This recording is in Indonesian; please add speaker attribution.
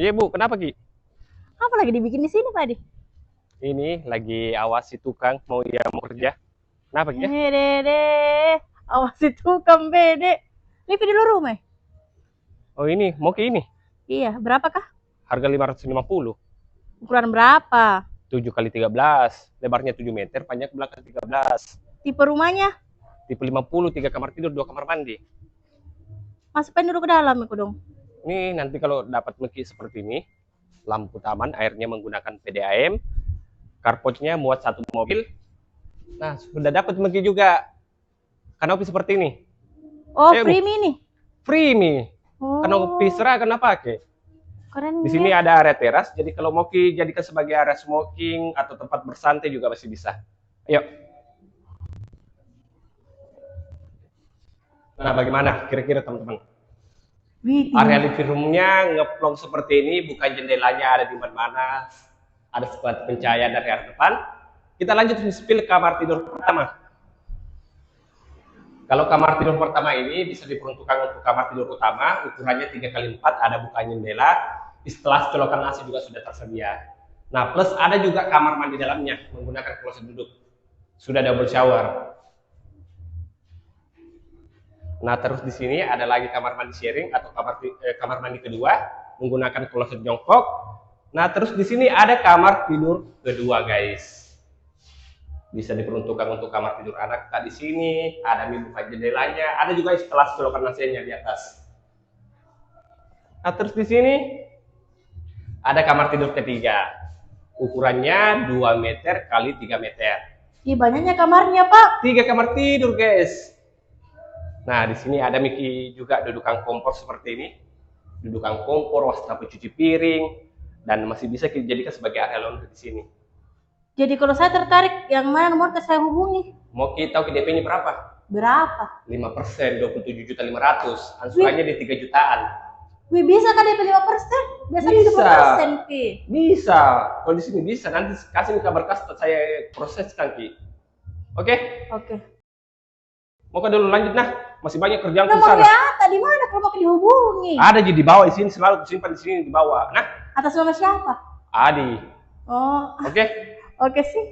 Speaker 1: Iya Bu, kenapa Ki?
Speaker 2: Apa lagi dibikin di sini, Pak Adi?
Speaker 1: Ini lagi awasi tukang mau kerja. Kenapa Ki ya?
Speaker 2: Dede, awas itu kambede. Ini video rumah.
Speaker 1: Oh ini, mau ke ini.
Speaker 2: Iya, berapa kah?
Speaker 1: Harga 550.
Speaker 2: Ukuran berapa?
Speaker 1: 7 kali 13. Lebarnya 7 meter, panjang ke belakang 13.
Speaker 2: Tipe rumahnya?
Speaker 1: Tipe 50, 3 kamar tidur, 2 kamar mandi.
Speaker 2: Masukin dulu ke dalam aku dong.
Speaker 1: Ini nanti kalau dapat meki seperti ini, lampu taman, airnya menggunakan PDAM, carportnya muat satu mobil. Nah, sudah dapat meki juga. Kanopi seperti ini.
Speaker 2: Oh, free mini.
Speaker 1: Free mi.
Speaker 2: Oh,
Speaker 1: Kanopi serah kena pakai.
Speaker 2: keren.
Speaker 1: Di sini ada area teras, jadi kalau mau jadikan sebagai area smoking atau tempat bersantai juga masih bisa. Ayo. Nah, bagaimana kira-kira teman-teman? Area living room-nya ngeplong seperti ini, bukan jendelanya ada di mana-mana. Ada sebuah pencahayaan dari arah depan. Kita lanjut spill kamar tidur pertama. Kalau kamar tidur pertama ini bisa diperuntukkan untuk kamar tidur utama, ukurannya 3 kali 4, ada buka jendela. Setelah colokan AC juga sudah tersedia. Nah, plus ada juga kamar mandi dalamnya menggunakan kloset duduk. Sudah double shower. Nah, terus di sini ada lagi kamar mandi sharing atau kamar mandi kedua menggunakan kloset jongkok. Nah, terus di sini ada kamar tidur kedua, guys. Bisa diperuntukkan untuk kamar tidur anak. Di sini ada buka jendelanya, ada juga setelah colokan AC-nya di atas. Nah, terus di sini ada kamar tidur ketiga. Ukurannya 2 meter kali 3 meter.
Speaker 2: Ih, banyaknya kamarnya, Pak.
Speaker 1: 3 kamar tidur, guys. Nah, di sini ada miki juga dudukan kompor seperti ini. Dudukan kompor, wastafel cuci piring, dan masih bisa dijadikan sebagai area laundry di sini.
Speaker 2: Jadi kalau saya tertarik, yang mana nomor saya hubungi?
Speaker 1: Mau kita tahu DP-nya berapa?
Speaker 2: Berapa?
Speaker 1: 5%, 27.500.000. Angsurannya di 3 jutaan.
Speaker 2: Wih, bisa kan DP 5%? Biasanya
Speaker 1: Bisa.
Speaker 2: 20%, Ki.
Speaker 1: Bisa. Kalau di sini bisa. Nanti kasih kabar kas saya proseskan, Ki. Oke?
Speaker 2: Oke.
Speaker 1: Mau ke dulu lanjut nah. Masih banyak kerjaan di
Speaker 2: Nomor
Speaker 1: sana.
Speaker 2: WA di mana kalau mau dihubungi?
Speaker 1: Ada di bawah di sini, selalu simpan di sini di bawah. Nah,
Speaker 2: Atas nama siapa?
Speaker 1: Adi.
Speaker 2: Oh,
Speaker 1: Oke?
Speaker 2: oke sih.